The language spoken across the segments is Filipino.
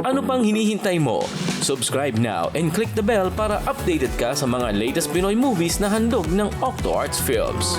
Ano pang hinihintay mo? Subscribe now and click the bell para updated ka sa mga latest Pinoy movies na handog ng Octo Arts Films.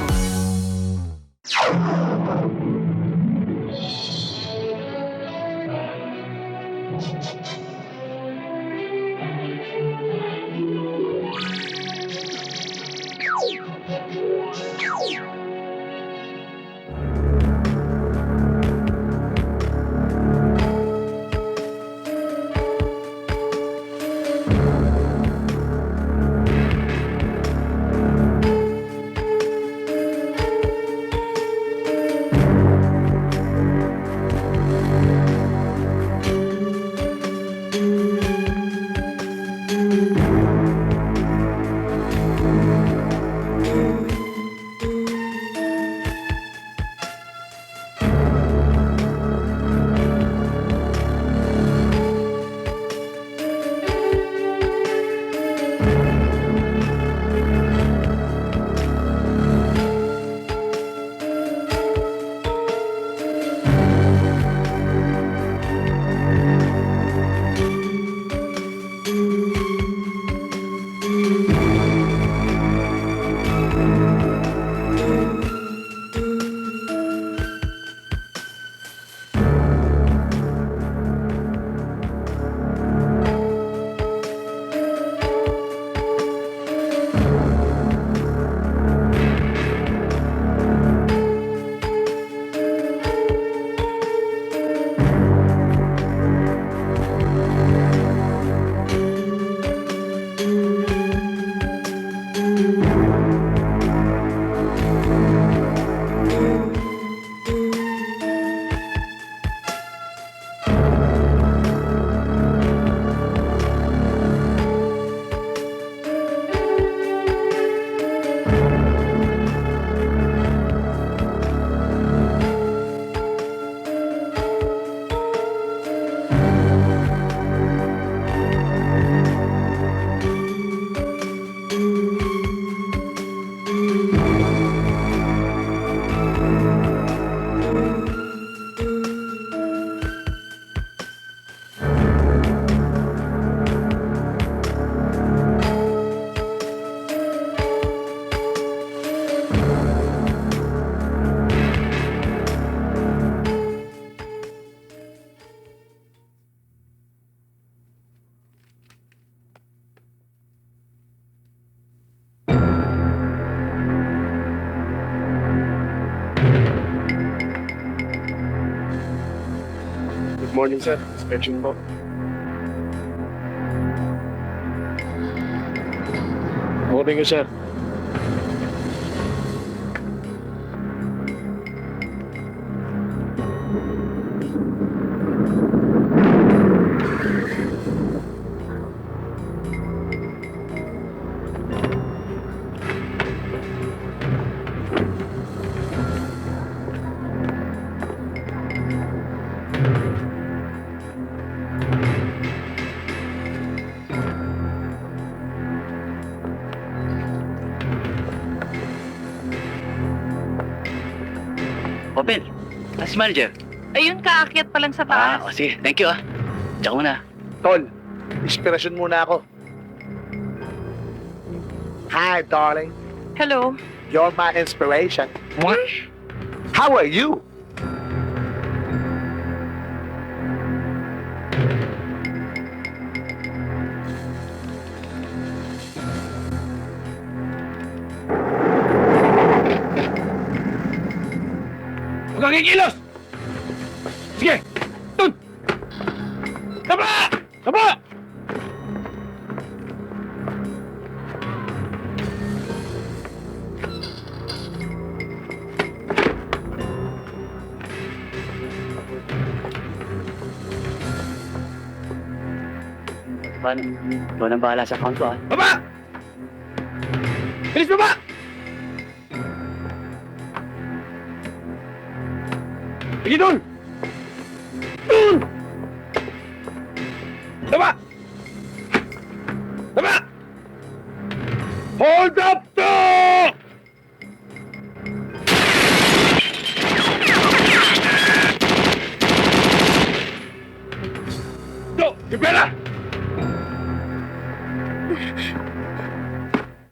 Good morning, sir. Inspection po. Morning ko, sir. Open, si manager. Ayun, kaakyat pa lang sa taas. Sige, thank you Diyan ko muna. Tol, inspirasyon muna ako. Hi, darling. Hello. You're my inspiration. How are you? Huwag kang kikilos! Sige! Doon! Taba! Taba! Paano? Ikaw nang bahala sa account ko Baba! Bilis baba! Sige doon! Doon! Baba! Baba! Hold up to! Yung pera!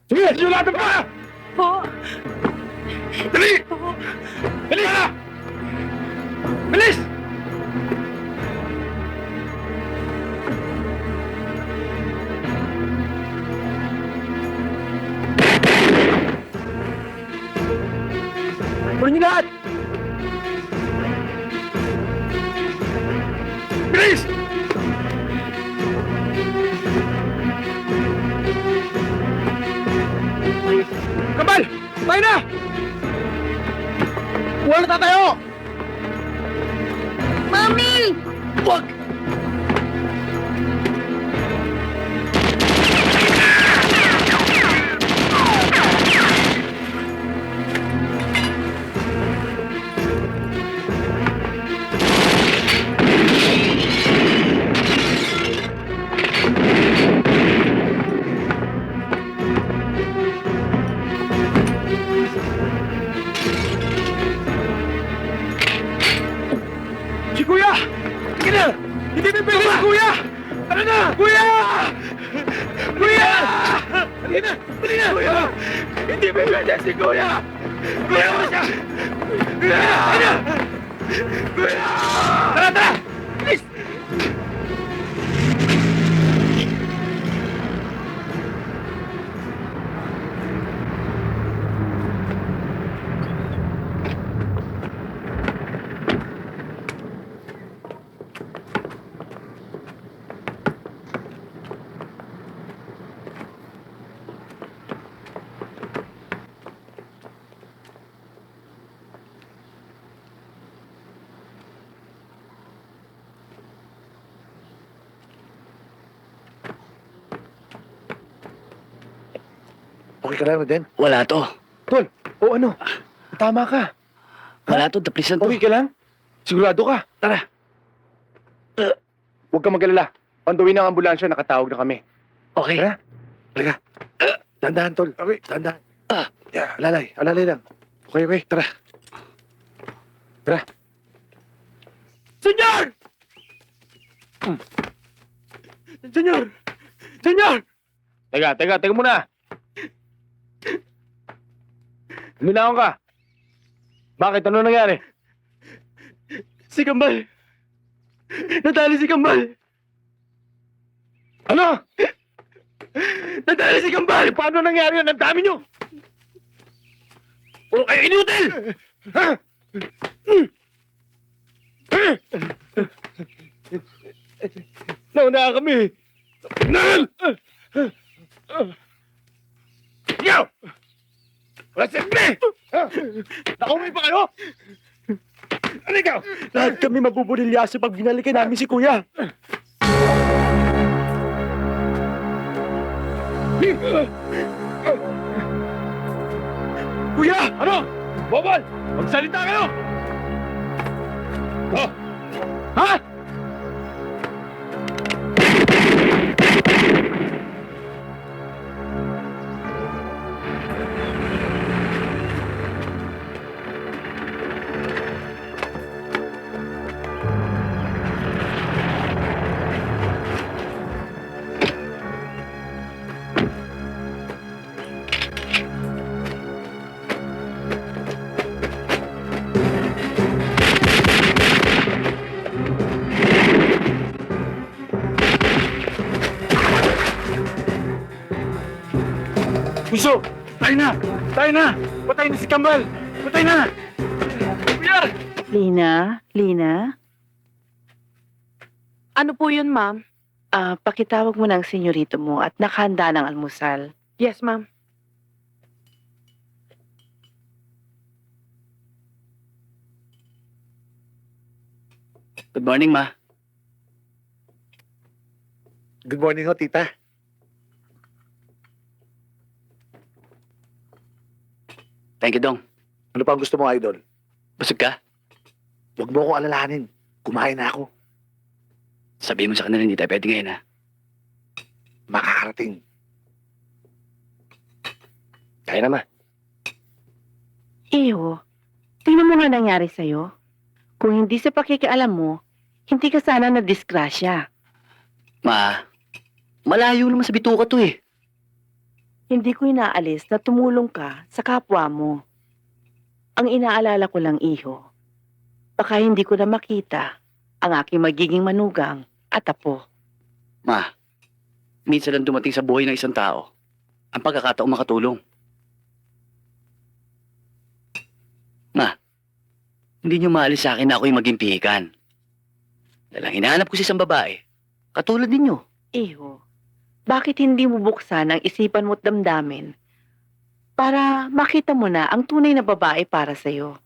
Sige, yung lahat ng pera! Po. Dali! Po. Dali ka na! Bilis! Kunin niyo lahat! Bilis! Kambal! Tayo na! Wala na tayo! Mami! Wag! Si Kuya! Sige na! Hindi may pwede si Kuya! Tara na! Kuya! Kuya! Dali na! Dali na! Kuya! Hindi may pwede si Kuya! Kuya mo siya! Kuya! Kuya! Kuya! Tara! Tara! Please! Okay ka lang, Roden? Wala to. Tol, o ano? Tama ka. Wala to, taplisan to. Okay ka lang? Sigurado ka? Tara. Huwag kang mag-alala. Panduin ng ambulansya, nakatawag na kami. Okay. Tara. Talaga. Dandahan, Tol. Okay, dandahan. Yeah, alalay. Alalay lang. Okay, okay. Tara. Tara. Senyor! Senyor! Senyor! Teka muna. Luminahon ka. Bakit? Ano nangyari? Si Kambal. Natali si Kambal. Ano? Natali si Kambal. Paano nangyari yun? Ang dami nyo. Puro kayo inutil! Ha? Nauna kami. Nal! Yaw! Wala siyempre! Nakumay pa kayo? Ano ikaw? Lahat kami mabubulilya pag binalikan namin si Kuya. Kuya! Ano? Bobol! Magsalita kayo! Oh! Ha? Puso! Tayo na! Tayo na! Patay na si Kambal! Patay na! Kuya! Lina? Ano po yun, ma'am? Pakitawag mo ng senyorito mo at nakahanda ng almusal. Yes, ma'am. Good morning, ma. Good morning ho, tita. Thank you, Dong. Ano pa ang gusto mo, idol? Busog ka? Huwag mo akong alalahanin. Kumain na ako. Sabihin mo sa kanila hindi tayo pwede ngayon, ha? Makakarating. Kaya naman. Iyo, tingnan mo nga nangyari sa'yo. Kung hindi sa pakikialam mo, hindi ka sana na-disgrasya. Ma, malayo naman sa bituka to eh. Hindi ko inaalis na tumulong ka sa kapwa mo. Ang inaalala ko lang, iho, baka hindi ko na makita ang aking magiging manugang at apo. Ma, minsan lang dumating sa buhay ng isang tao ang pagkakataong makatulong. Ma, hindi niyo maalis sa akin na ako'y maging pihikan. Dalang hinahanap ko si isang babae, katulad ninyo. Iho, bakit hindi mo buksan ang isipan mo't damdamin para makita mo na ang tunay na babae para sa'yo?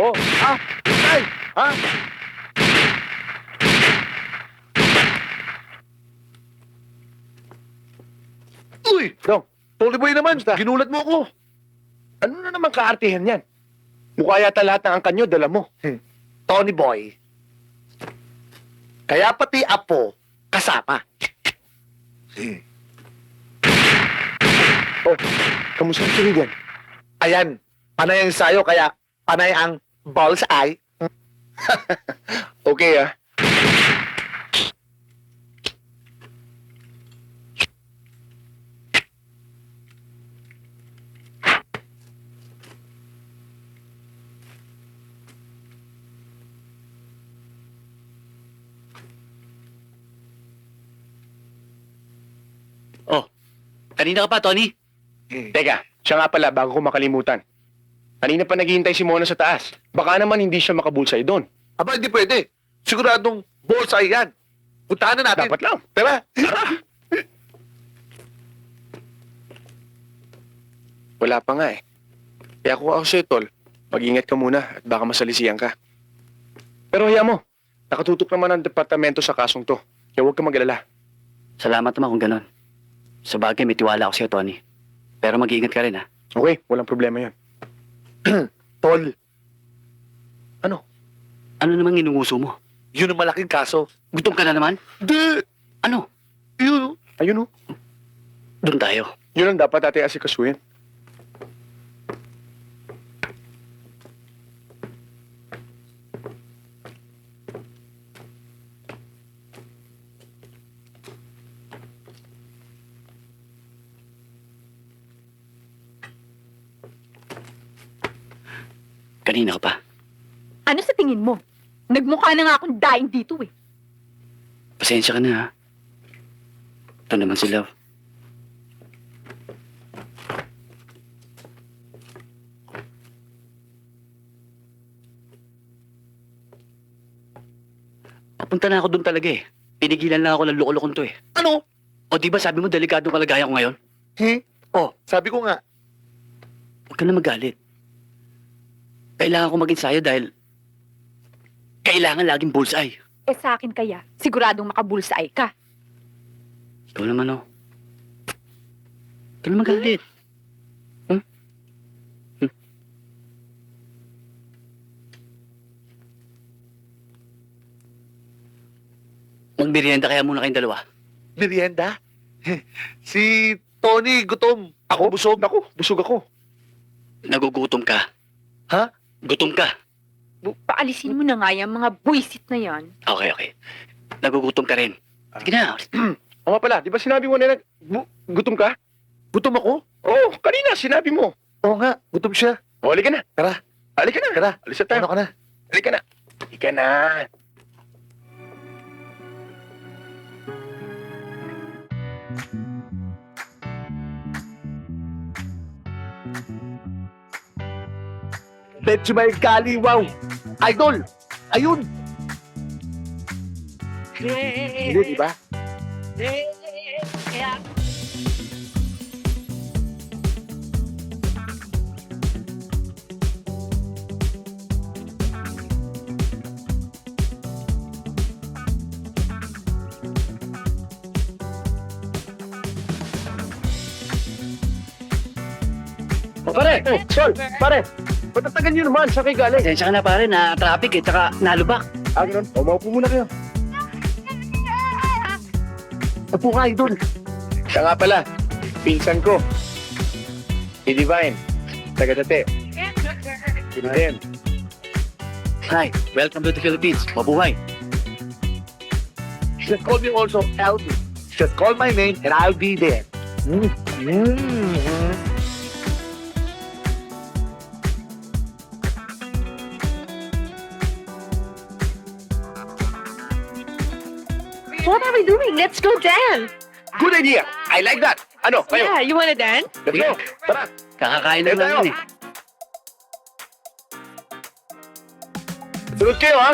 Oh, Tay! Ha? Uy! Dong, Tony Boy naman, ginulat mo ako. Ano na naman kaartihan yan? Mukha yata lahat ng angkan nyo, dala mo. Tony Boy. Kaya pati apo, kasama. Oh, kamusta ang suligan? Ayan, panay ang sayo, kaya panay ang bullseye. Okay, ah. Oh, kanina ka pa, Tony? Teka, siya nga pala, bago ko makalimutan. Kanina pa naghihintay si Mona sa taas. Baka naman hindi siya makabulsay doon. Aba, hindi pwede. Siguradong bullseye yan. Puntahan na natin. Dapat lang. Tara. Wala pa nga eh. Kaya kung ako sa'yo, Tol, mag-ingat ka muna at baka masalisiyan ka. Pero hiya mo, nakatutok naman ang departamento sa kasong to. Kaya huwag ka mag-alala. Salamat naman kung ganon. Sa bagay, may tiwala ako sa'yo, Tony. Pero mag-iingat ka rin, ha? Okay, walang problema yan. Tol, Ano namang inunguso mo? yun ang malaking kaso. Gutom ka na naman? Hindi. Ano? Yun. Ayun o. Doon tayo. Yun ang dapat natin asikasuhin. Kanina ka pa. Ano sa tingin mo? Nagmukha na nga akong daing dito eh. Pasensya ka na, ha? Ito naman si Love. Papunta na ako doon talaga eh. Pinigilan lang ako ng loko-lokon to eh. Ano? O di ba sabi mo delikadong kalagayan ko ngayon? Oh, sabi ko nga. Huwag ka na magalit. Kailangan ko mag-ensayo dahil kailangan laging bullseye. Eh sa akin kaya, siguradong makabulsay ka. Ikaw naman, oh. Ikaw naman galit. Magmerienda kaya muna kayong dalawa. Merienda? Si Tony, gutom. Ako? Busog ako. Busog ako. Nagugutom ka. Ha? Gutom ka. Paalisin mo na nga yung mga buwisit na yan. Okay. Nagugutom ka rin. Sige na. O nga pala, di ba sinabi mo na gutom ka? Gutom ako? Oo, kanina sinabi mo. Oo nga, gutom siya. O, halika na. Tara. Halika na. Tara. Alis na tayo. Ano ka na? Halika na. Halika na. Medyo may kaliwaw. Idol! Ayun! Hindi, di ba? O, pare. Sol, pare. Patatagan nyo naman. Saan kayo galing? Pasensya ka na pare, na traffic eh, tsaka nalubak. Ganun. O, maupo muna kayo. Upo ka, Idol. Siya nga pala, pinsan ko. Si Divine. Taga-date. Si Divine. Hi, welcome to the Philippines. Mabuhay. Just call me also LB. Just call my name and I'll be there. What are we doing? Let's go dance. Good idea. I like that. Ano, kayo? Yeah, you wanna dance? Let's go. Tara. Kakakain lang Tayo. namin eh. Sunod kayo, ha?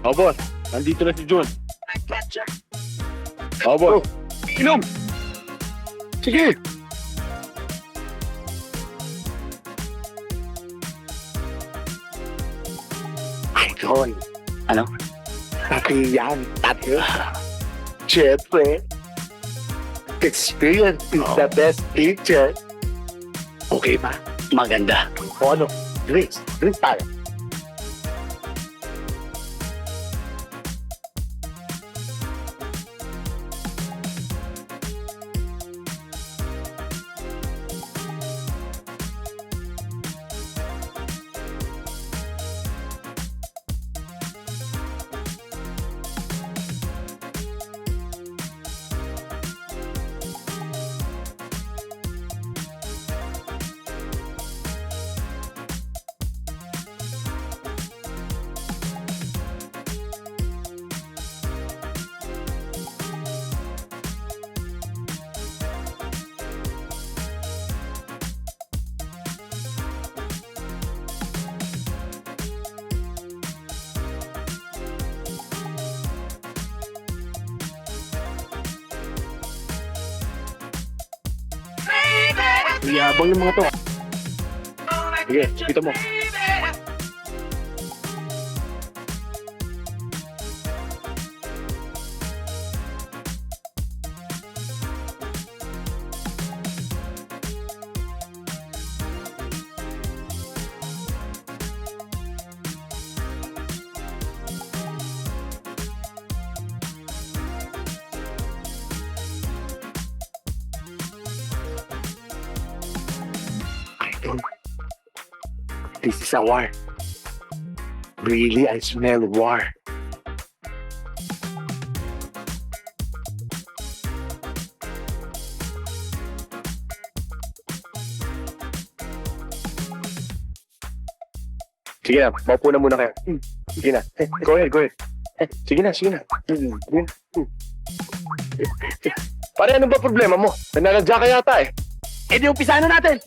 Oh, boss. Nandito na si Jun. Oh, boss. Inom. Sige. Idol. Ano? Pati yan. Pati. Siyempre. Experience is the best teacher. Okay ba? Maganda. O ano? Drinks. Drinks tayo. Yabang ng mga to. Sige, kita mo. This is a war. Really, I smell war. Sige na, maupo na muna kayo. Sige na. Go ahead, go ahead. Sige na, sige na. Sige na. Pare, ano ba problema mo? Nananadya ka yata eh. Eh di umpisa na natin.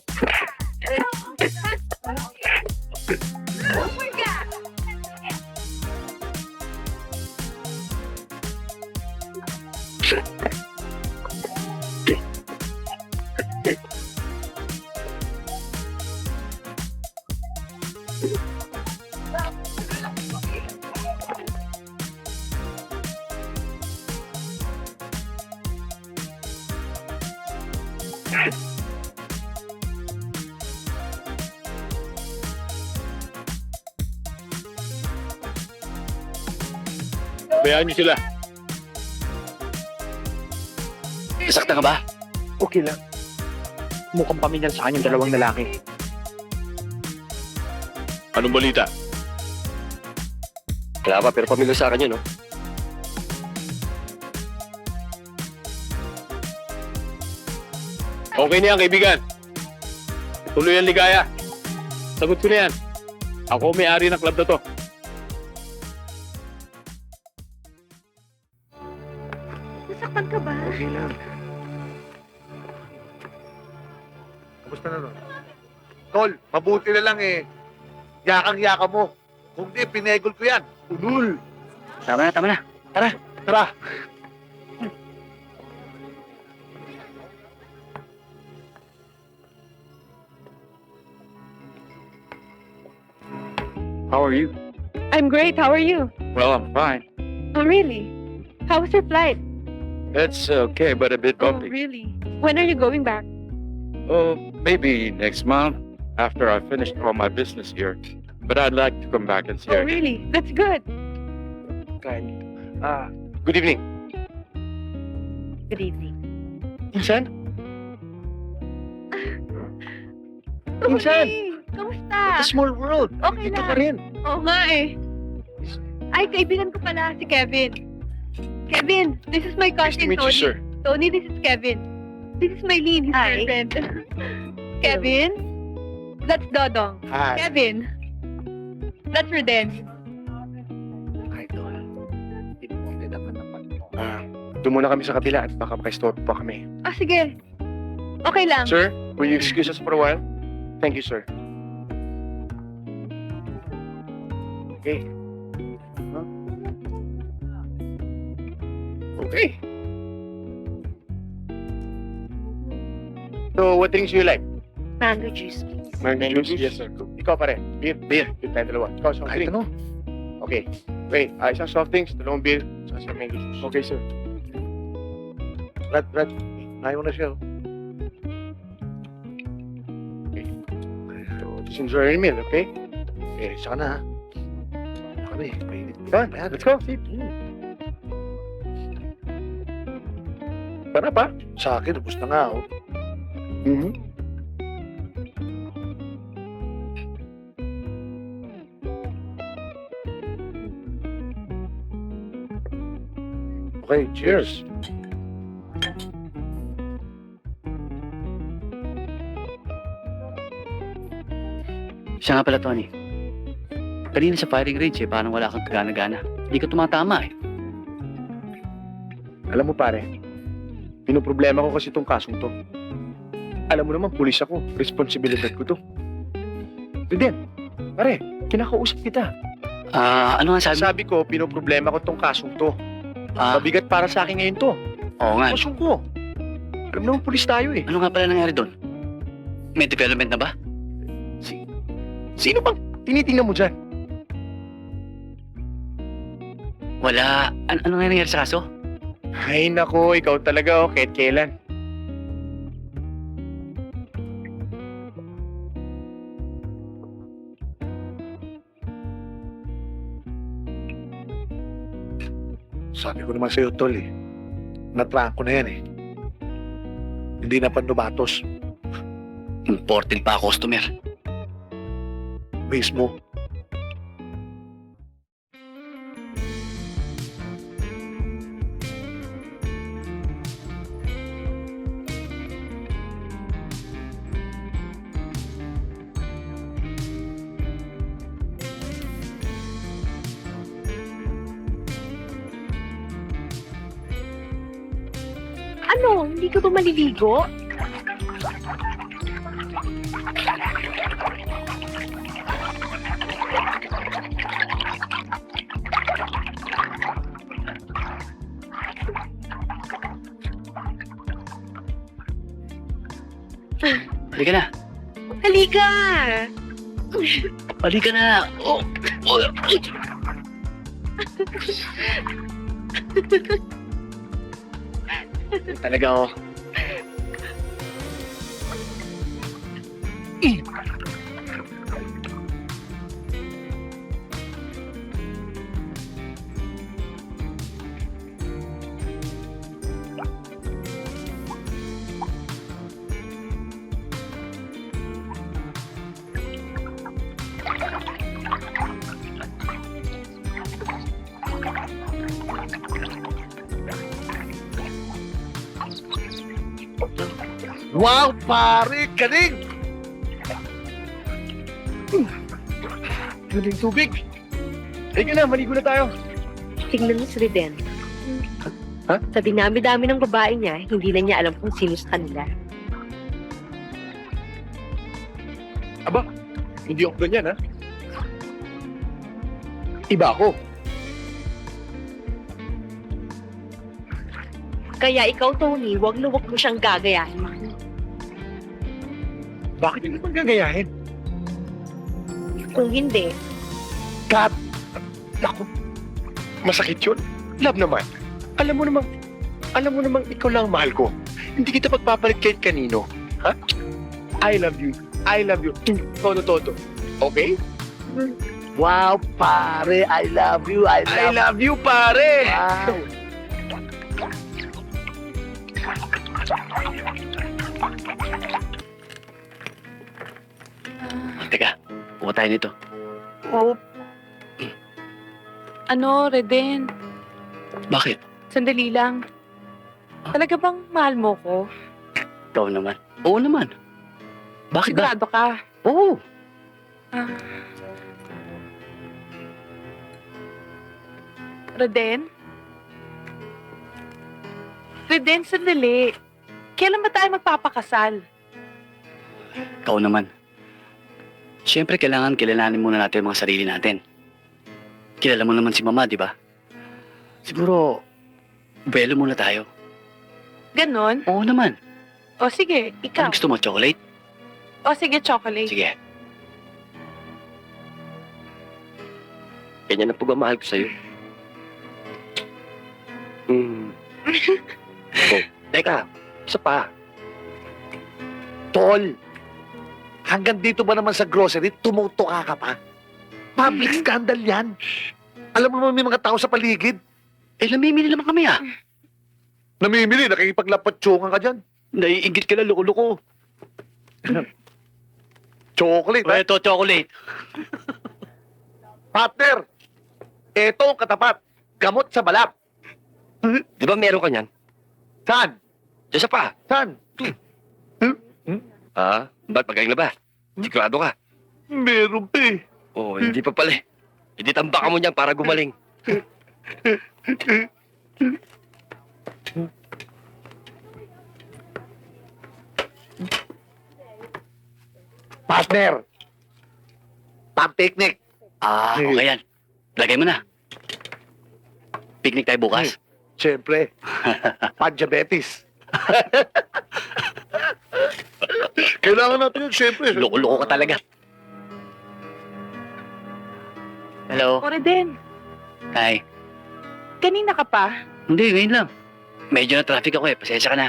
Bayaan niyo sila. Nasaktan ka ba? Okay lang. Mukhang pamilyar sa kanyang dalawang lalaki. Anong balita? Wala pa, pero pamilya sa akin yun, no? Okay na yan, kaibigan. Tuloy ang ligaya. Sagot ko na yan. Ako may-ari ng club na to. Nasaktan ka ba? Okay lang. Kamusta na nun? Tol, mabuti na lang eh. Yakang-yaka mo. Kung di, pinegol ko yan. Ulul. Tama na, tama na. Tara. How are you? I'm great. How are you? Well, I'm fine. Oh, really? How was your flight? It's okay, but a bit Oh, bumpy. really? When are you going back? Oh, maybe next month after I finish all my business here. But I'd like to come back and see Oh, her. really? That's good. Good evening. Good evening. Insan? Tony, Insan? kamusta? It's a small world. Okay Dito lang. ka rin. Oo nga eh. Ay, kaibigan ko pala si Kevin. Kevin, this is my Nice to cousin meet you, Tony. sir. Tony, this is Kevin. This is Maylene, his Hi. girlfriend. Kevin? That's Dodong. Hi. Kevin? That's Reden. Hi, Tol. Hindi naman naman mo. Doon muna kami sa kabila at baka makaistore pa kami. Ah, sige. Okay lang. Sir, will you excuse us for a while? Thank you, sir. Okay. Huh? Okay. So, what drinks do you like? Mango juice, please. Mango juice? Yes, sir. Ikaw pare. Beer. Beer. Yung tayo dalawa. Ikaw, soft Kahit drink. ano. Okay. Wait, isang soft drinks, dalawang beer, sa mango juice. Okay, sir. Brad. Ayaw na siya. So, just enjoy your meal, okay? Eh, saka na ha. Kami, mainit. Done. Let's go. Sit. Sarap pa? Sa akin, ubus na nga. Oh. Mm-hmm. Okay, cheers. Siya nga pala, Tony. Kanina sa firing range parang wala kang kagana-gana. Hindi ka tumatama Alam mo pare, pinoproblema ko kasi itong kasong to. Alam mo naman, pulis ako. Responsibilidad ko to. Reden, pare, kinakausap kita. Ano nga sabi? Sabi ko, pinoproblema ko itong kasong to. Ah, Mabigat para sa akin ngayon to. oo nga. Kasong ko. Alam mo naman, pulis tayo eh. Ano nga pala nangyari doon? May development na ba? Sino bang tinitingnan mo dyan? Wala. Ano nga nangyari sa kaso? Ay nako, ikaw talaga kahit kailan. Sabi ko naman sa'yo, Tol eh. Natraan ko na yan eh. Hindi na pandubatos. Important pa customer. Mismo. Ano? Hindi ka ba maliligo? Halika na. Halika! Halika na. Oh. Talaga oh. Wow, pare! Galing! Galing tubig. Halika na, maligo na tayo. Tingnan mo si Reden. Ha? Sa dinami-dami ng babae niya, hindi na niya alam kung sino sa kanila. Hindi ako ganyan, ha? Iba ako. Kaya ikaw, Tony, wag na wag mo siyang gagayahin. Bakit hindi naman gagayahin? Kung hindi, Kat! Naku, masakit yun. Love naman. Alam mo namang ikaw lang ang mahal ko. Hindi kita pagpapalit kahit kanino. Ha? I love you. I love you. Todo. Okay? Wow, pare, I love you, I love you, pare! Wow. Teka, kuha tayo nito. Ano, Reden? Bakit? Sandali lang. Talaga bang mahal mo ko? Ikaw naman. Oo naman. Bakit ba? Sigurado ka? Oo. Reden? Reden, sandali. Kailan ba tayo magpapakasal? Ikaw naman. Siyempre, kailangan kilalanin muna natin ang mga sarili natin. Kilala mo naman si Mama, di ba? Siguro, buwelo muna tayo. Ganon? Oo naman. O sige, ikaw. Ano gusto mo, chocolate? O sige, chocolate. Sige. Ganyan ang pagmamahal ko sa'yo. Oh, teka, isa pa. Tol, hanggang dito ba naman sa grocery, tumutuka ka pa? Public scandal yan. Alam mo naman may mga tao sa paligid. Eh, namimili naman kami ah. Namimili, nakikipaglapat-tsungan ka dyan. Naiingit ka na, loko-loko. Chocolate, ha? Ito, chocolate. Partner, eto ang katapat. Gamot sa balat. Di ba meron ka niyan? Saan? Diyan sa pa. Saan? Ah, ba't magaling na ba? Sigurado ka? Meron pa eh. Oo, hindi pa pala eh. Hindi tambaka mo niyan para gumaling. Partner, top picnic. Ah, okay yan. Lagay mo na. Picnic tayo bukas. Siyempre, pan-diabetes. Kailangan natin yun, siyempre. Loko-loko ka talaga. Hello? O Reden, Hi. kanina ka pa? Hindi, ngayon lang. Medyo na traffic ako eh. Pasensya ka na.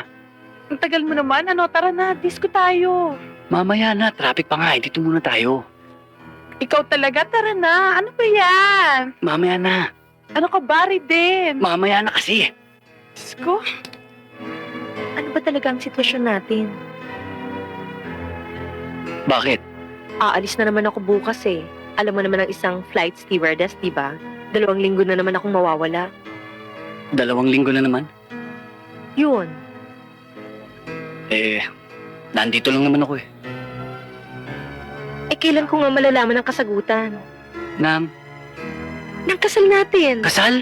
Ang tagal mo naman. Ano, tara na, disco tayo. Mamaya na. Traffic pa nga. Dito muna tayo. Ikaw talaga, tara na. Ano ba yan? Mamaya na. Ano ka ba, Reden? Mamaya na kasi. Disco? Ano ba talaga ang sitwasyon natin? Bakit? Aalis na naman ako bukas eh. Alam mo naman ang isang flight stewardess, di ba? 2 linggo na naman akong mawawala. 2 linggo na naman. Yun. Eh, nandito lang naman ako eh. Eh, kailan ko nga malalaman ang kasagutan? Nang Nang kasal natin. kasal?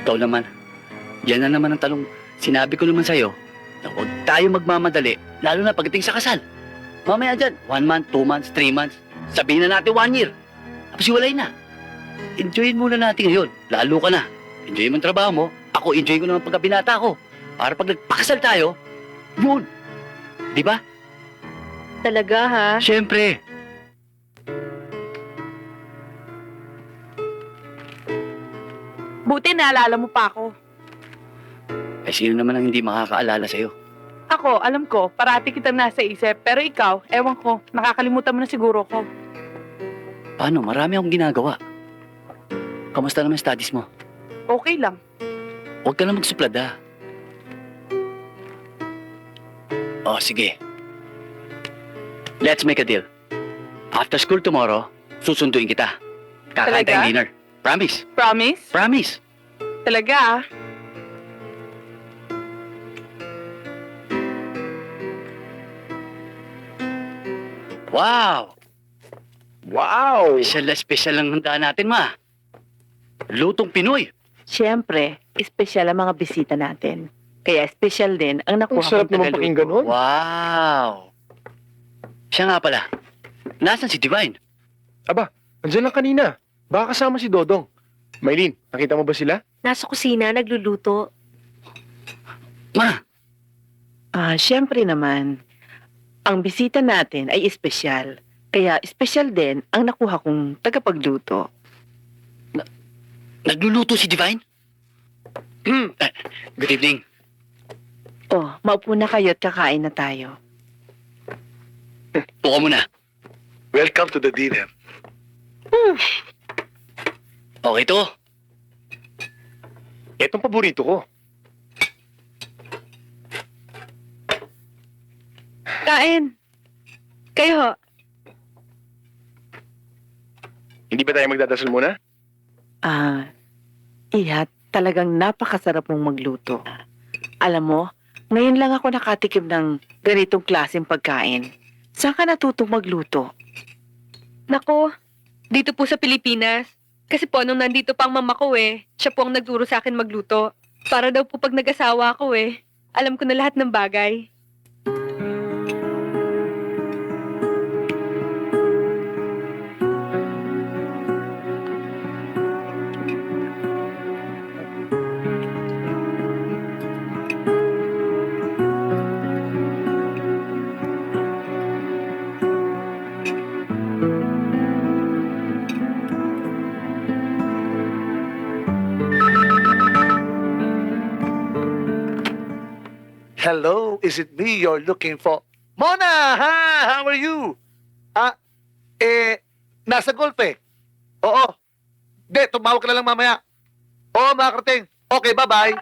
Ikaw naman. Yan na naman ang talong sinabi ko naman sa'yo na huwag tayo magmamadali, lalo na pagdating sa kasal. Mamaya dyan, 1 month, 2 months, 3 months, sabihin na natin 1 year. Tapos hiwalay na. Enjoyin muna natin ngayon, lalo ka na. Enjoyin mo ang trabaho mo, ako enjoyin ko naman pagkabinata ko. Para pag nagpakasal tayo, yun. Di ba? Talaga ha? Siyempre. Buti naalala mo pa ako. Eh, sino naman ang hindi makakaalala sa'yo? Ako, alam ko, parati kita nasa isip. Pero ikaw, ewan ko, nakakalimutan mo na siguro ko. Paano? Marami akong ginagawa. Kamusta naman studies mo? Okay lang. Huwag ka na magsuplada. Oh, sige. Let's make a deal. After school tomorrow, susunduin kita. Kakain Talaga? tayong dinner. Promise? Promise? Promise. Talaga ah. Wow! Wow! Special na special ang handa natin, ma. Lutong Pinoy. Siyempre, espesyal ang mga bisita natin. Kaya espesyal din ang nakuha Ang sarap kong naman tagaluto. pakinggan nun. Wow! Siya nga pala. Nasaan si Divine? Andiyan lang kanina. Baka kasama si Dodong. Maylin, nakita mo ba sila? Nasa kusina, nagluluto. Ma, Siyempre naman, ang bisita natin ay espesyal. Kaya espesyal din ang nakuha kong tagapagluto. Nagluluto si Divine? Good evening. Oh, maupo na kayo at kakain na tayo. Upo ka muna. Welcome to the dinner. Okay to. Etong paborito ko. Kain. Kayo ho. Hindi ba tayo magdadasal muna? Iha, talagang napakasarap mong magluto. Alam mo, ngayon lang ako nakatikim ng ganitong klaseng pagkain. Saan ka natutong magluto? Nako, dito po sa Pilipinas. Kasi po, nung nandito pa ang mama ko siya po ang nagturo sa akin magluto. Para daw po pag nag-asawa ako alam ko na lahat ng bagay. Hello, is it me you're looking for? Mona! Ha? How are you? Nasa golf Oo. Hindi, tumawag ka na lang mamaya. Oo, mga karating. Okay, bye-bye.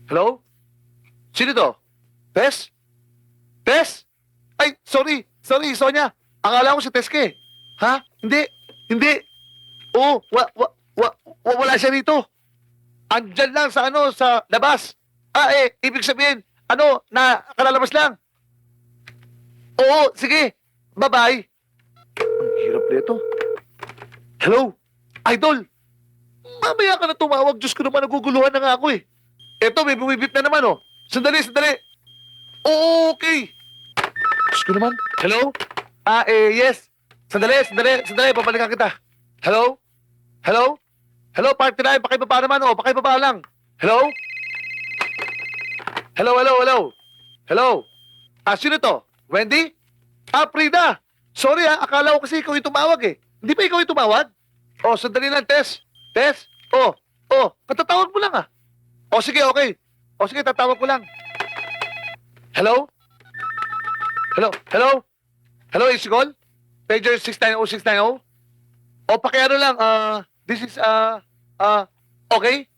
Hello? Sino to? Tess? Tess? Ay, sorry. Sorry, Sonia. Akala ko si Tess ka Ha? Hindi. Hindi. Oo, wala siya rito. Andyan lang sa sa labas. Ibig sabihin, kalalabas lang. Oo, sige. Bye-bye. Ang hirap nito. Hello? Idol? Mamaya ka na tumawag. Diyos ko naman, naguguluhan na nga ako Eto, may bumibip na naman Sandali. Oo, okay. Diyos ko naman. Hello? Yes. Sandali. Babalikan kita. Hello? Hello? Hello, party na. Pakibaba naman, pakibaba lang. Hello? Hello? Sino to? Wendy? Frida. Sorry akala ko kasi ikaw yung tumawag Hindi ba ikaw yung tumawag? Sandali lang, Tess. Tess? Katatawag mo lang sige, okay. Sige, tatawag ko lang. Hello? Hello, Isigol? Pager 690690? Pakiano lang, this is, okay?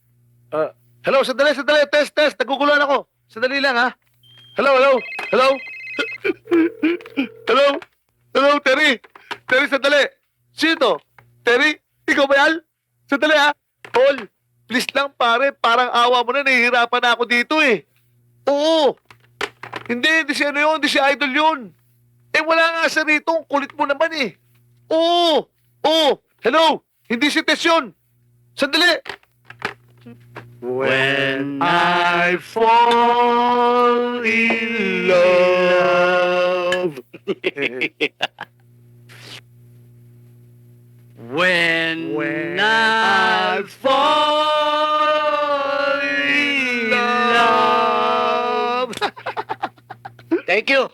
Hello, sandali, test, naguguluhan ako. Sandali lang, Hello? Hello, Terry, sandali. Sino to? Terry, ikaw ba yan? Sandali, Paul, please lang, pare, parang awa mo na, nahihirapan na ako dito, Oo. Hindi si yun, hindi si Idol yun. Wala nga siya rito, ang kulit mo naman, Oo. Hello, hindi si Tess yun. Sandali. When I fall in love. When I fall in love. Thank you.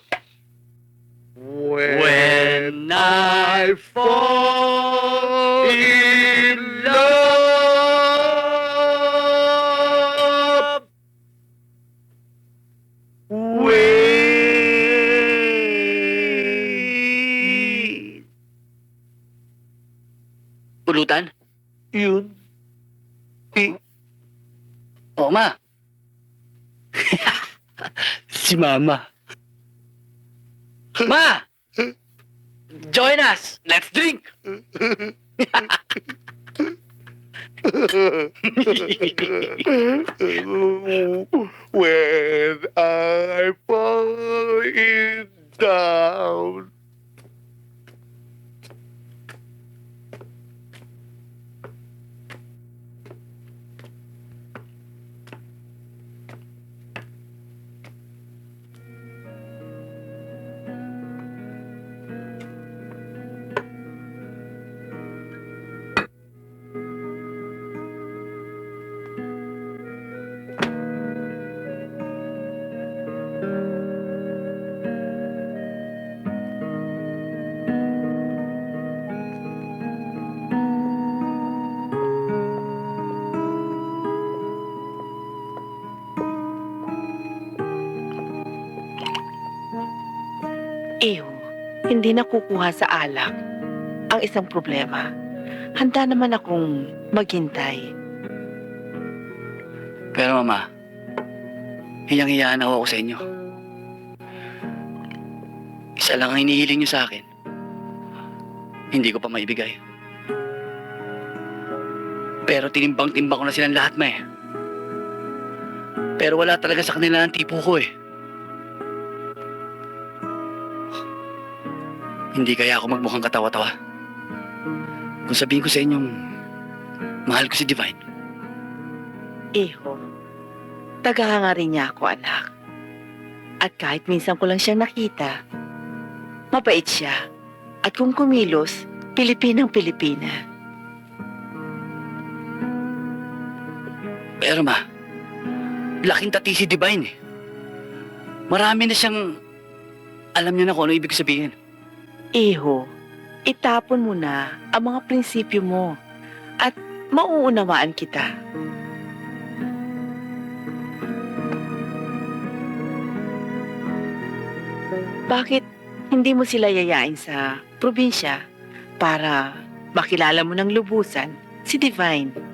When I fall in love. Wait. Pulutan? Yun. Oo, ma. Si Mama. Ma! Join us! Let's drink! When I fall in down. Iho, hindi nakukuha sa alak ang isang problema. Handa naman akong maghintay. Pero Mama, hiyang-hiyaan ako sa inyo. Isa lang ang hinihiling niyo sa akin. Hindi ko pa maibigay. Pero tinimbang-timbang ko na silang lahat, Ma. Pero wala talaga sa kanila ang tipo ko, eh. Hindi kaya ako magmukhang katawa-tawa. Kung sabihin ko sa inyong mahal ko si Divine. Iho, tagahanga rin niya ako, anak. At kahit minsan ko lang siyang nakita, mabait siya. At kung kumilos, Pilipinang Pilipina. Pero Ma, laking tati si Divine, eh. Marami na siyang alam niya na kung ano ibig sabihin. Iho, itapon mo na ang mga prinsipyo mo at mauunawaan kita. Bakit hindi mo sila yayain sa probinsya para makilala mo ng lubusan si Divine?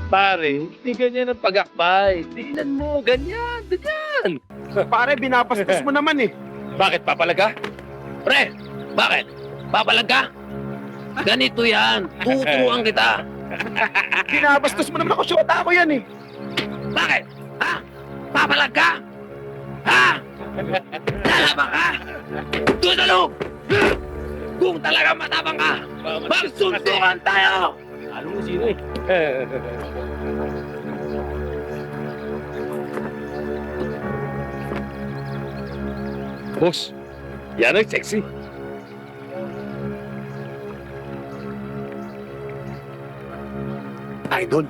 Pare, hindi ganyan ang pag-akbay. Tingnan mo, ganyan, ganyan. Pare, binabastos mo naman eh. Bakit papalaga? Pre, bakit? Papalag ka? Ganito yan. Tuturuan kita. Binabastos mo naman ako, syota ako yan eh. Bakit? Ha? Papalag ka? Ha? Lalaban ka? Doon sa loob! Kung talagang matabang ka, magsuntukan tayo! Alam mo sino eh. Boss, yan ang sexy. Idol,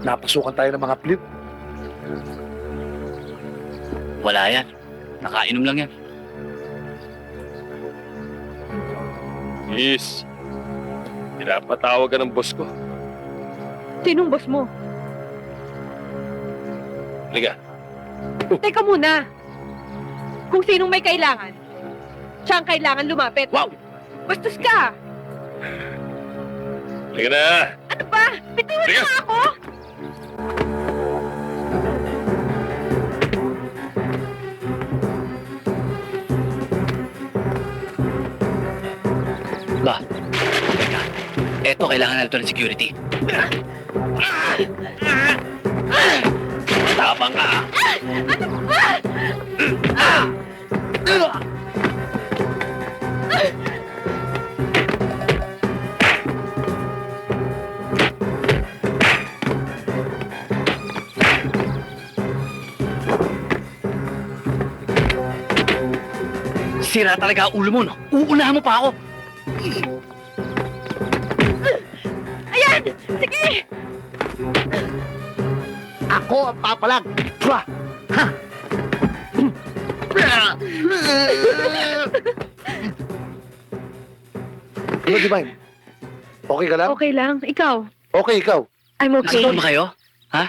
napasukan tayo ng mga flip. Wala yan. Nakainom lang yan. Yes. Pinapatawag ka ng boss ko. Sinong boss mo? Liga. Teka muna. Kung sinong may kailangan, siya ang kailangan lumapit. Wow! Bastos ka! Liga na! Ano ba? Bitiwan Sige. mo nga ako! Ba? Teka. Eto, kailangan na ito ng security. Matabang ka! Sira talaga ang ulo mo, no? Uunahan mo pa ako. Ayan! Sige! Ako ang papalag! Pwa! Ha! Ano, Divine? Okay ka lang? Okay lang. Ikaw? Okay, ikaw. I'm okay. Nasaktan ba kayo? Ha?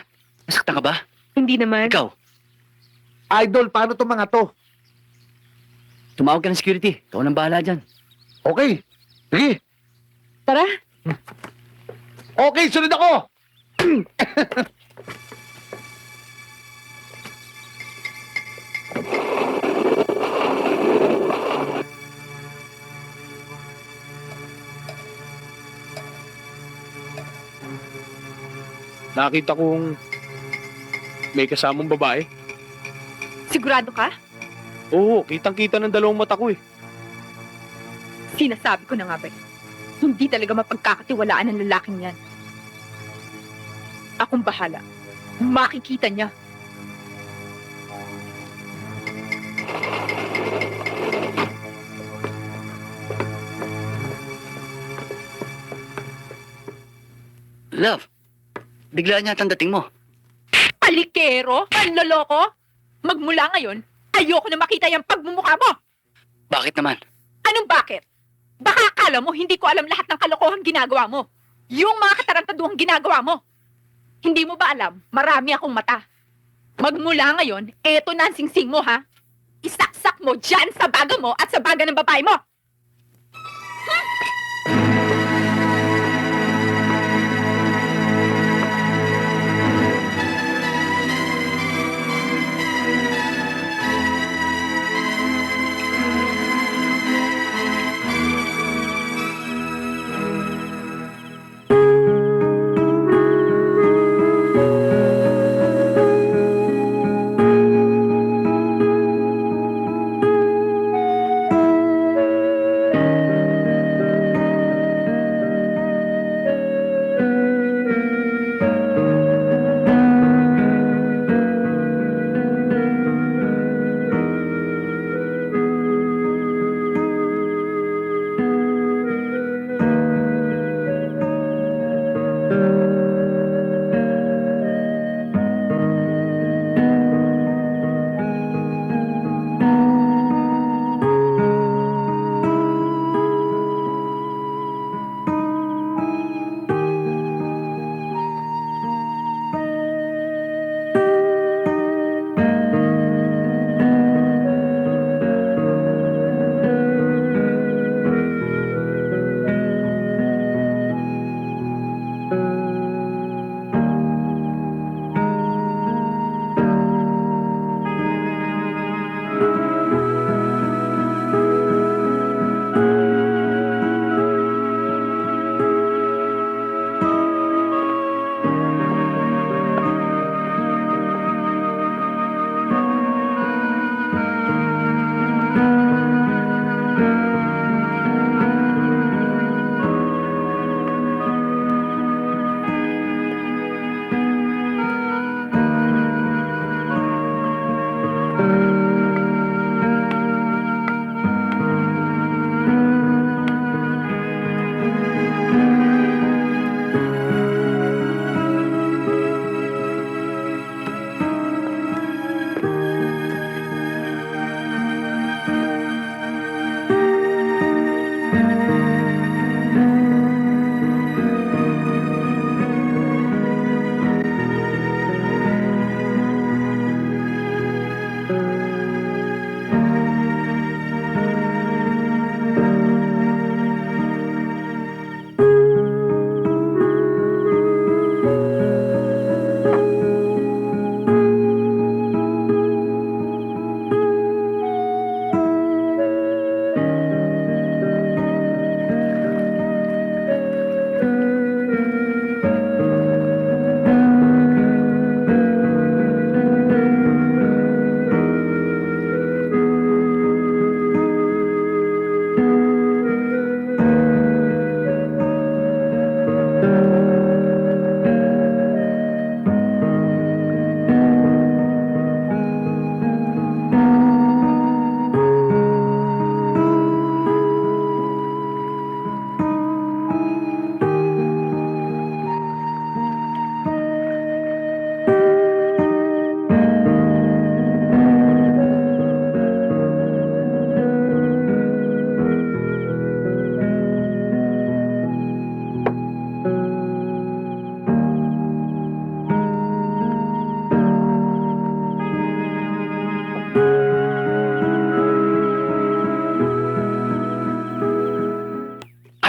Nasaktan ka ba? Hindi naman. Ikaw, Idol, paano tong mga to? tumawag ka ng security. Ikaw nang bahala dyan. Okay. Sige. Tara. Okay, sunod ako! Nakita kong may kasamang babae. Sigurado ka? Oo, kitang-kita ng dalawang mata ko eh. Sinasabi ko na nga ba, hindi talaga mapagkakatiwalaan ng lalaking yan. Akong bahala. Makikita niya. Love, bigla niya ang dating mo. Alikero? Panloloko? Magmula ngayon, ayoko na makita yung pagmumukha mo. Bakit naman? Anong bakit? Baka akala mo hindi ko alam lahat ng kalokohan ginagawa mo. Yung mga katarantaduhang ginagawa mo. Hindi mo ba alam, marami akong mata. Magmula ngayon, eto na ang singsing mo, ha? Isaksak mo dyan sa baga mo at sa baga ng babae mo.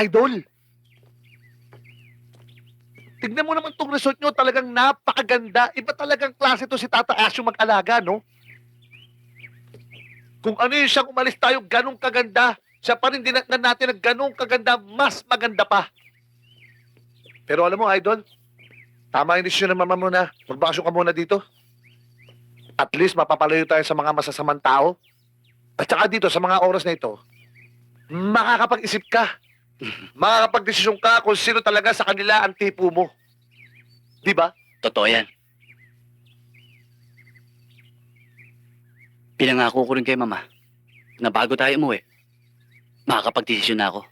Idol! Tignan mo naman tong resort nyo, talagang napakaganda. Iba talagang klase to si Tata Asyo mag-alaga, no? Kung ano yung siyang umalis tayo, ganong kaganda. Siya pa rin dinatnan natin na ganong kaganda, mas maganda pa. Pero alam mo, Idol, tama yung desisyon ng mama mo na magbakasyon ka muna dito. At least mapapalayo tayo sa mga masasamang tao. At saka dito, sa mga oras na ito, makakapag-isip ka. Makakapag-desisyon ka kung sino talaga sa kanila ang tipo mo. Di ba? Totoo yan. Pinangako ko rin kay Mama na bago tayo umuwi, makakapag-desisyon na ako.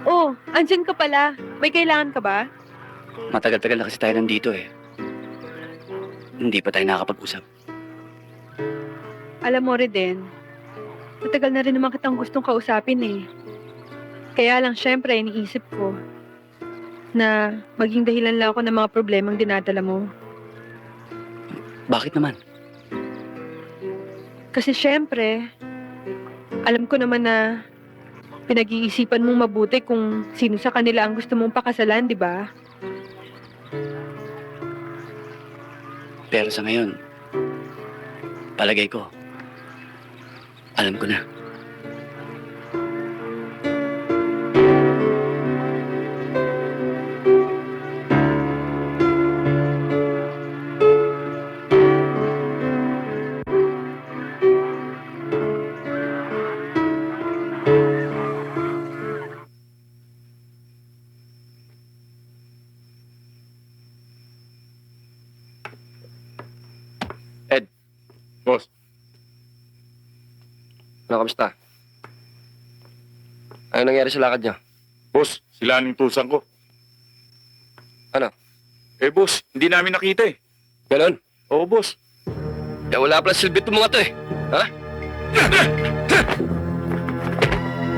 Oh, andyan ka pala. May kailangan ka ba? Matagal-tagal na kasi tayo nandito eh. Hindi pa tayo nakakapag-usap. Alam mo, Reden, matagal na rin naman kitang gustong kausapin eh. Kaya lang, syempre, iniisip ko na maging dahilan lang ako ng mga problemang dinadala mo. Bakit naman? Kasi syempre, alam ko naman na pinag-iisipan mong mabuti kung sino sa kanila ang gusto mong pakasalan, di ba? Pero sa ngayon, palagay ko, alam ko na. Boss, Ano, kamusta? Ano nangyari sa lakad niya? boss, sila ang tusan ko. Ano? Boss, hindi namin nakita eh. Ganon? Oo, boss. Kaya wala pala silbi itong mga to eh. Ha?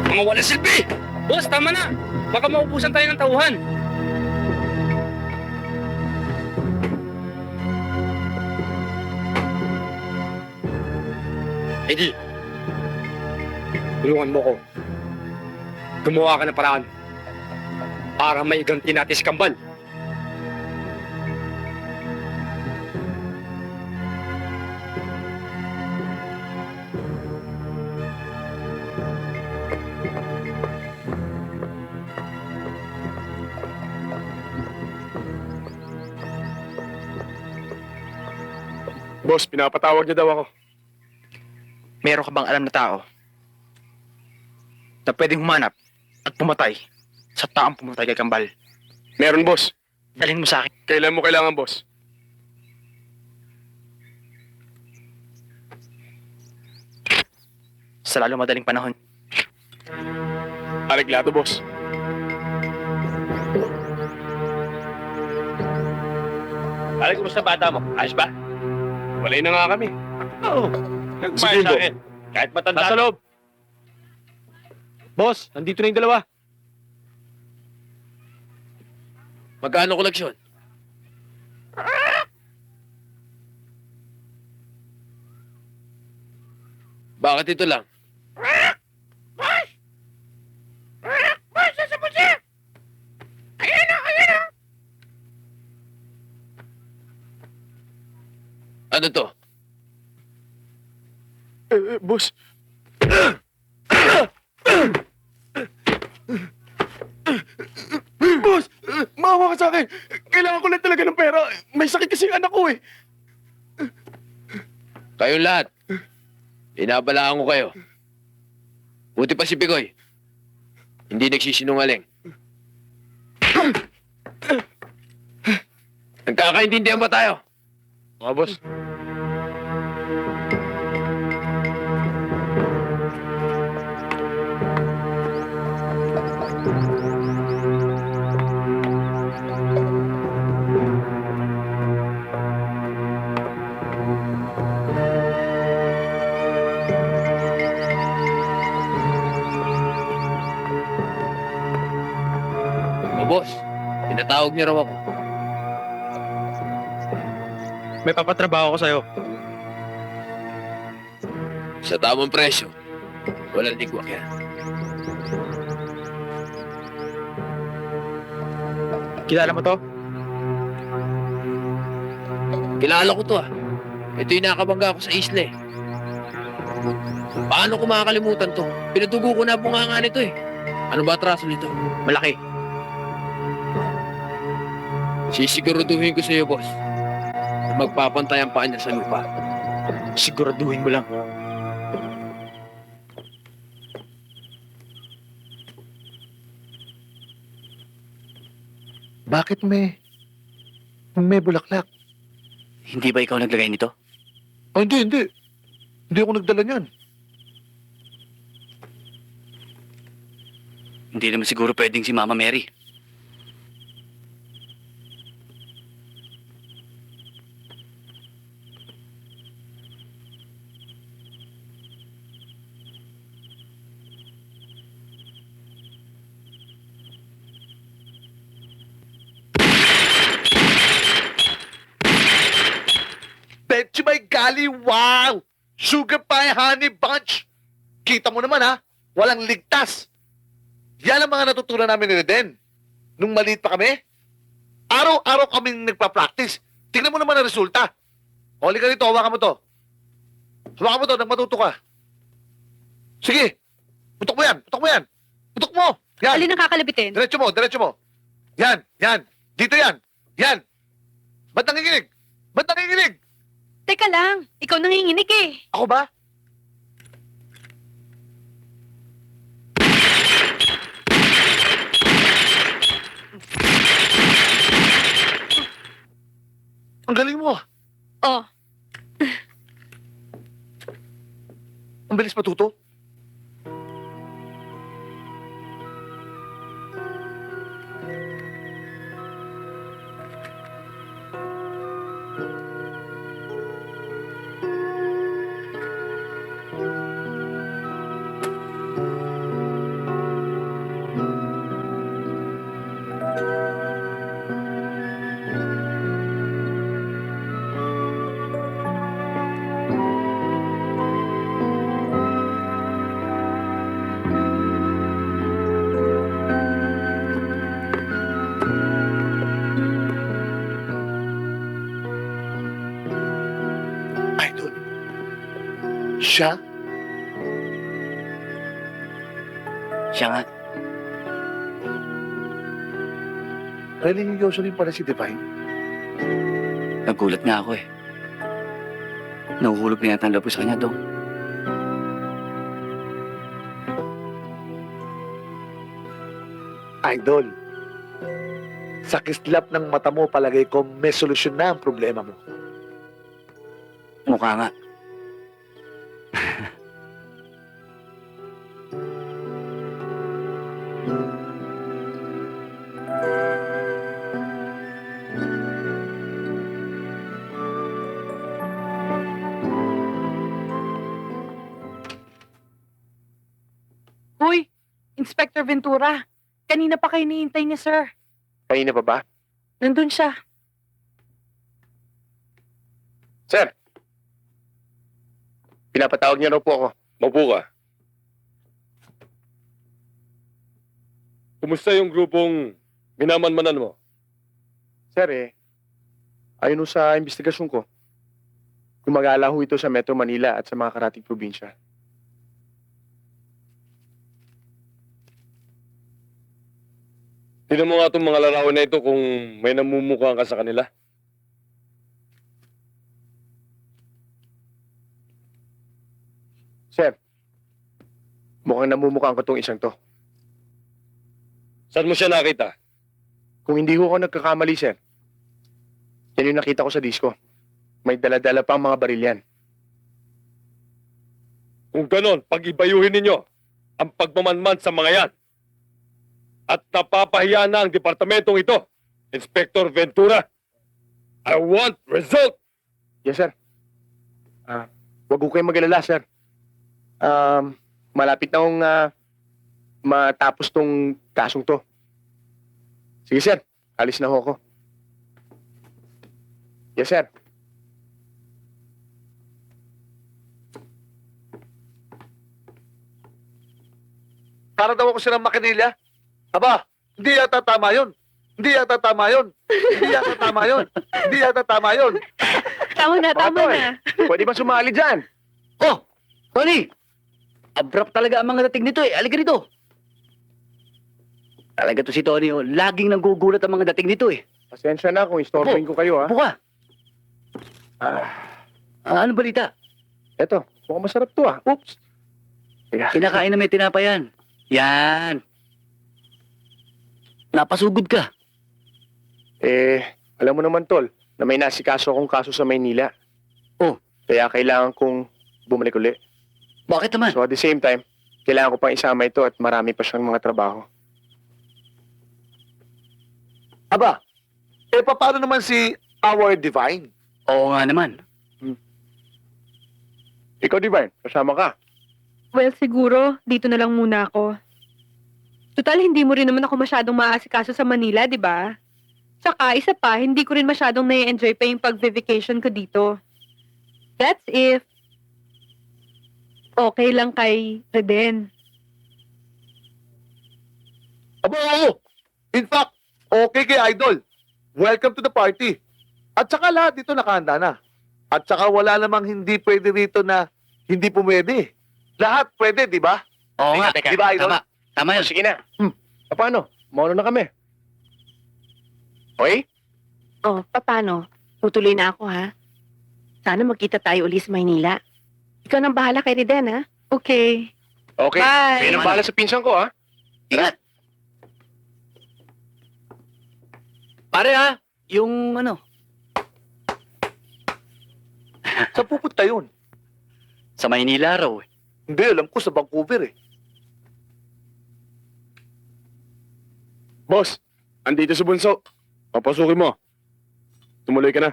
Mga wala silbi! Boss, tama na! Baka maubusan tayo ng tauhan. Eddie, tulungan mo ko. Gumawa ka ng paraan para maiganti natin si Kambal. Boss, pinapatawag niya daw ako. Meron ka bang alam na tao na pwedeng humanap at pumatay sa taong pumatay kay Kambal? Meron, boss. Dalhin mo sa akin Kailan mo kailangan, boss? sa lalo madaling panahon. Areglado, boss. Alam ko sa bata mo, ayos ba? Walay na nga kami. Oo. Nagmahal sa akin. Kahit matanda. Nasa loob. Boss, nandito na yung dalawa. Magkano koleksyon? Bakit ito lang? Ano to? Boss. Boss, maawa ka sa akin. Kailangan ko lang talaga ng pera. May sakit kasi ang anak ko eh. Kayong lahat. Inabalaan ko kayo. Buti pa si Picoy. Hindi nagsisinungaling. Nagkakaintindihan ba tayo? Mga boss. boss. Pinatawag niya raw ako. May papatrabaho ko sa'yo. Sa tamang presyo. Walang ligwak yan. Kilala mo to? Kilala ko to ah. Ito yung nakabangga ko sa isla eh. Paano ko makakalimutan to? Pinadugo ko na bunganga nito eh. Ano ba atraso nito? Malaki. Sisiguraduhin ko sa iyo, boss. Magpapantay ang paa niya sa lupa. Siguraduhin mo lang. Bakit may bulaklak? Hindi ba ikaw naglagay nito? Oh, hindi. Hindi ako nagdala niyan. Hindi naman siguro pwedeng si Mama Mary. Betchy my golly, wow! Sugar pie honey bunch! Kita mo naman ha, walang ligtas. Yan ang mga natutunan namin ni Reden. Nung maliit pa kami, araw-araw kaming nagpa-practice. Tingnan mo naman ang resulta. Huli ka dito, hawakan mo to. Hawakan mo to, nang matuto ka. Sige, putok mo yan, putok mo yan. Putok mo! Yan, Alin ang kakalabitin? diretso mo. Yan. Dito yan. Yan. Ba't nanginginig? Teka lang, ikaw nanginginig eh. Ako ba? Ang galing mo. Oh, Ang bilis matuto. Idol. Siya? Siya nga. Relingin Jocelyn pala si Divine. Nagulat nga ako eh. Nahuhulog na yata ang labo sa kanya, Dong. Idol. Sa kislap ng mata mo, palagay ko may solusyon na ang problema mo. Mukha nga. Hoy, Inspector Ventura. Kanina pa kayo hinihintay niya, sir. Kanina pa ba? Nandun siya. Sir! Pinapatawag niya raw po ako. Maupo ka. Kumusta yung grupong minamanmanan mo? Sir ayon sa investigasyon ko, gumagala ho ito sa Metro Manila at sa mga karating probinsya. Tignan mo nga itong mga larawan na ito kung may namumukha ka sa kanila. Sir, mukhang namumukhaan ko tong isang to. Saan mo siya nakita? Kung hindi ho ako nagkakamali, sir, yan yung nakita ko sa disco. May dala-dala pang mga baril yan. Kung ganon, pag-ibayuhin ninyo ang pagmamanman sa mga yan. At napapahiya na ang departamentong ito, Inspector Ventura. I want result! Yes, sir. Wag ho kayong mag-alala, sir. Malapit na akong matapos tong kasong to. Sige, sir. Alis na ho ako. Yes, sir. Para daw ako silang makinilya. Aba, hindi yata tama yun. Hindi yata tama yun. Hindi yata tama yun. Hindi yata tama yun. Tama na, tama Patoy. na. Pwede ba sumali dyan? Oh, Tony! Abrupt talaga ang mga dating nito eh. Halika rito. Talaga to si Tony oh. Laging nagugulat ang mga dating nito eh. Pasensya na kung istorbohin ko kayo, ha? Buka. Ano balita? Eto, mukhang masarap to, ha? Oops. Teka. Kinakain na may tinapayan. Yan. Napasugod ka. Alam mo naman, Tol, na may nasikaso akong kaso sa Maynila. Oh. Kaya kailangan kong bumalik uli. Bakit naman? So at the same time, kailangan ko pang isama ito at marami pa siyang mga trabaho. Aba, paano naman si Our Divine? Oo nga naman. Ikaw, Divine, kasama ka. Well, siguro, dito na lang muna ako. Total, hindi mo rin naman ako masyadong maaasikaso sa Manila, di ba? Tsaka, isa pa, hindi ko rin masyadong nai-enjoy pa yung pag-vacation ko dito. That's if okay lang kay Reden. Aba, oo. In fact, okay kay Idol. Welcome to the party. At saka lahat dito nakahanda na. At saka wala namang hindi pwede rito na hindi pumwede. Lahat pwede, di ba? Oo nga. Di ba, Idol? Tama. Tama yun. Sige na. Paano? Mauno na kami. Okay? Oh, paano? Tutuloy na ako, ha? Sana magkita tayo uli sa Maynila. Ikaw nang bahala kay Reden, ha? Okay. Okay. Bye. Kayo nang bahala sa pinsan ko, ha? Ingat. Pare ha, yung ano, Saan pupunta yun? sa Maynila raw eh. Hindi, alam ko sa Vancouver eh. Boss, andito si Bunso. Papasukin mo. Tumuloy ka na.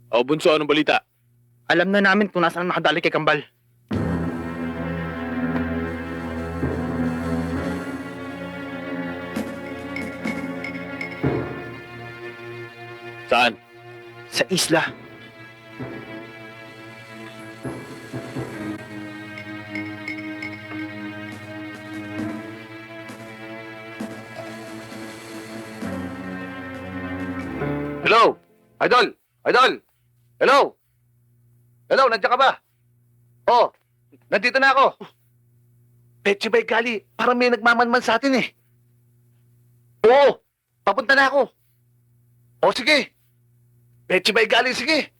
O, Bunso, anong balita? Alam na namin kung nasaan nakadali kay Kambal. Saan? Sa isla. Hello? Idol? Idol? Hello? Hello, nandiyan ka ba? Oh, nandito na ako. Petsi bay gali, parang may nagmamanman sa atin eh. Oo, papunta na ako. O sige. Petsi bay gali, sige.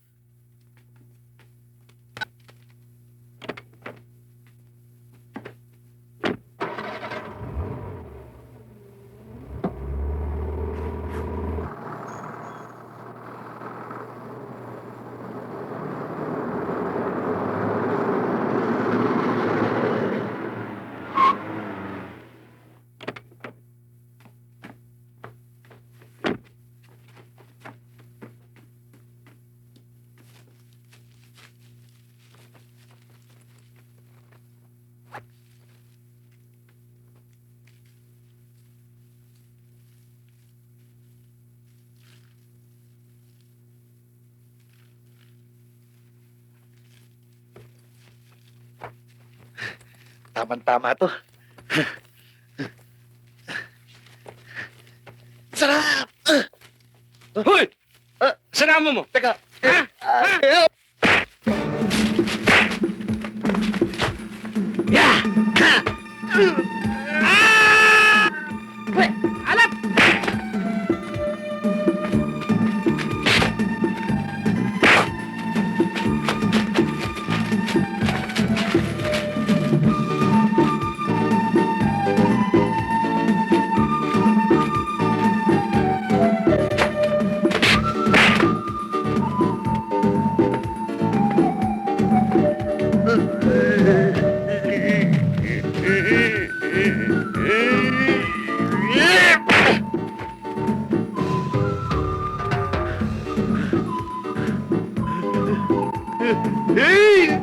Tama to. Sarap! Hoy! Sanama mo! Teka. Hey!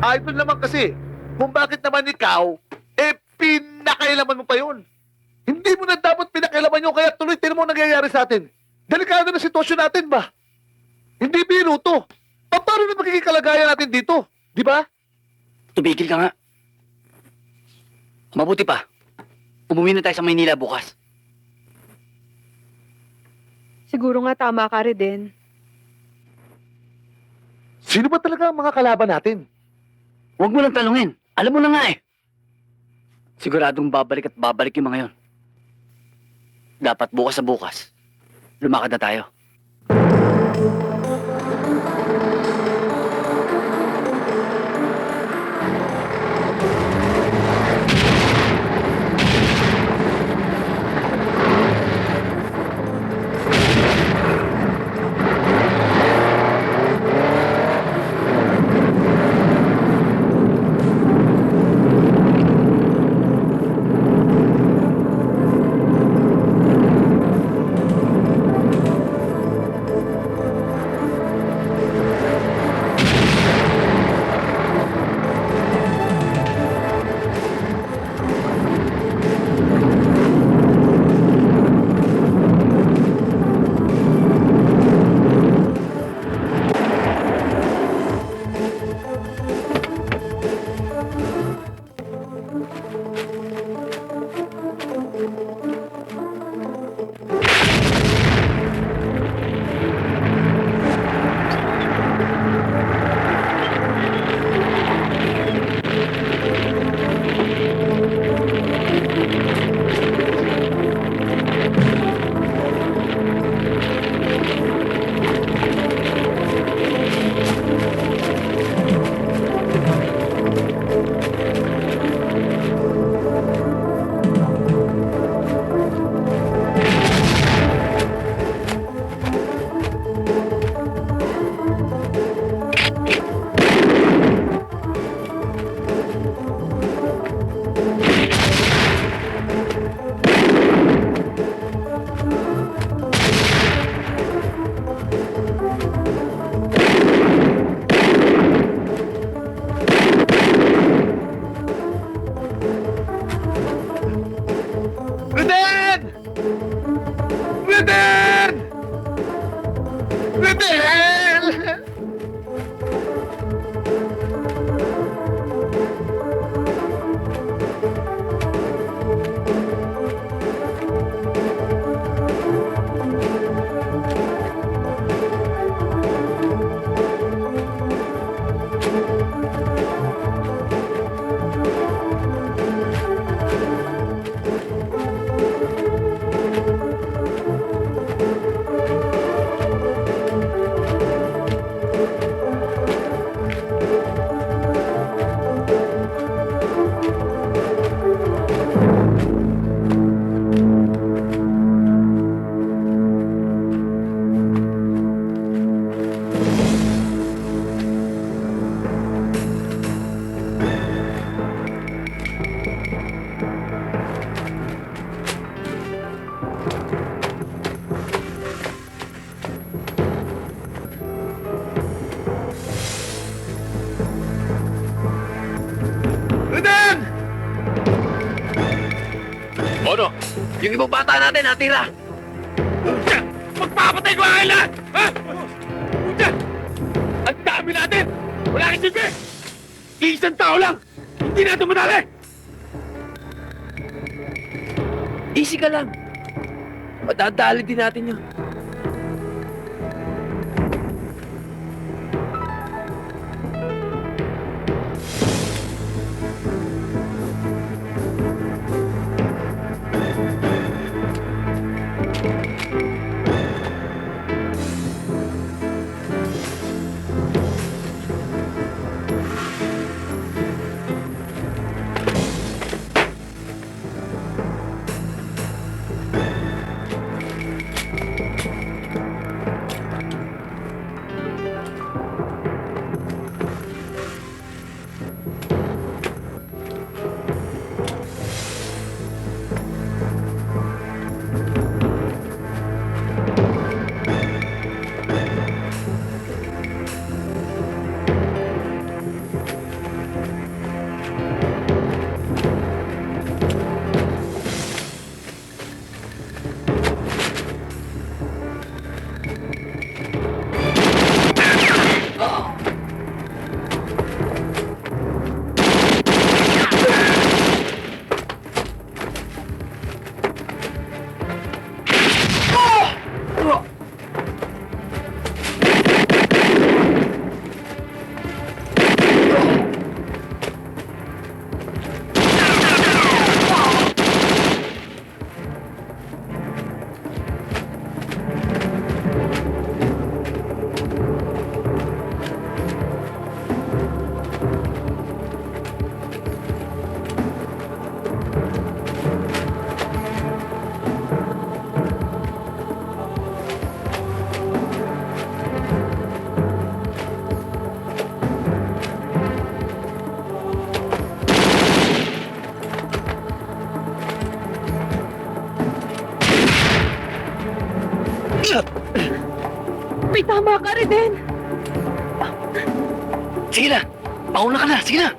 Idol naman kasi, kung bakit naman ikaw, pinakailaman mo pa yun. Hindi mo na dapat pinakailaman yun, kaya tuloy tinan mo ang nangyayari sa atin. Delikado na sitwasyon natin ba? Hindi biro to. Paano na magiging kalagayan natin dito? Di ba? Tumigil ka nga. Mabuti pa. Umuwi na tayo sa Maynila bukas. Siguro nga tama ka rin din. Sino ba talaga ang mga kalaban natin? Huwag mo lang talungin. Alam mo na nga eh. Siguradong babalik at babalik yung mga yon. Dapat bukas sa bukas, lumakad na tayo. Ano? Yung ibang bata natin, natira. Magpapatay ko ang lahat! Ha? Ang dami natin! Wala kang silbi! Isang tao lang! Hindi natin madali! Easy ka lang. Madadali din natin yun. May tama ka, Reden. Sige na! Pauna ka na! Sige na!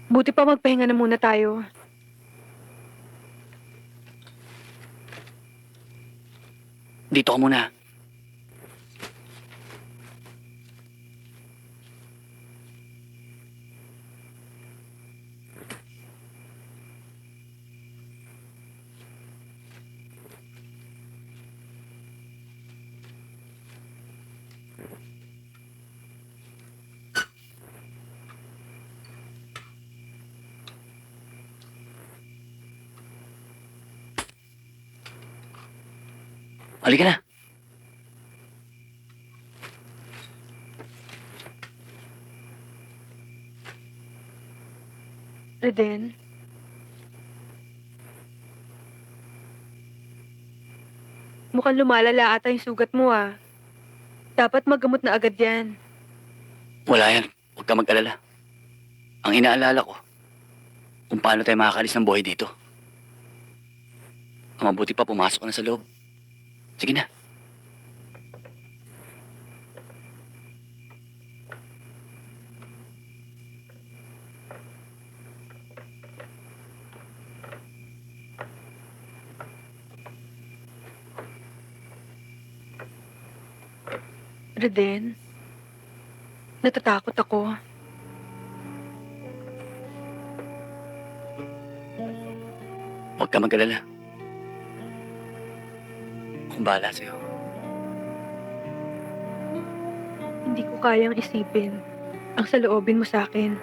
Buti pa magpahinga na muna tayo. Dito ka muna. Halika na. Reden, mukhang lumalala ata yung sugat mo ah. Dapat maggamot na agad yan. Wala yan. Huwag ka mag-alala. Ang inaalala ko, kung paano tayo makakalis ng buhay dito. Ang mabuti pa pumasok ka na sa loob. Sige na. Reden, natatakot ako. Huwag ka mag-alala. Akong bahala sa'yo. Hindi ko kayang isipin ang saloobin mo sa akin.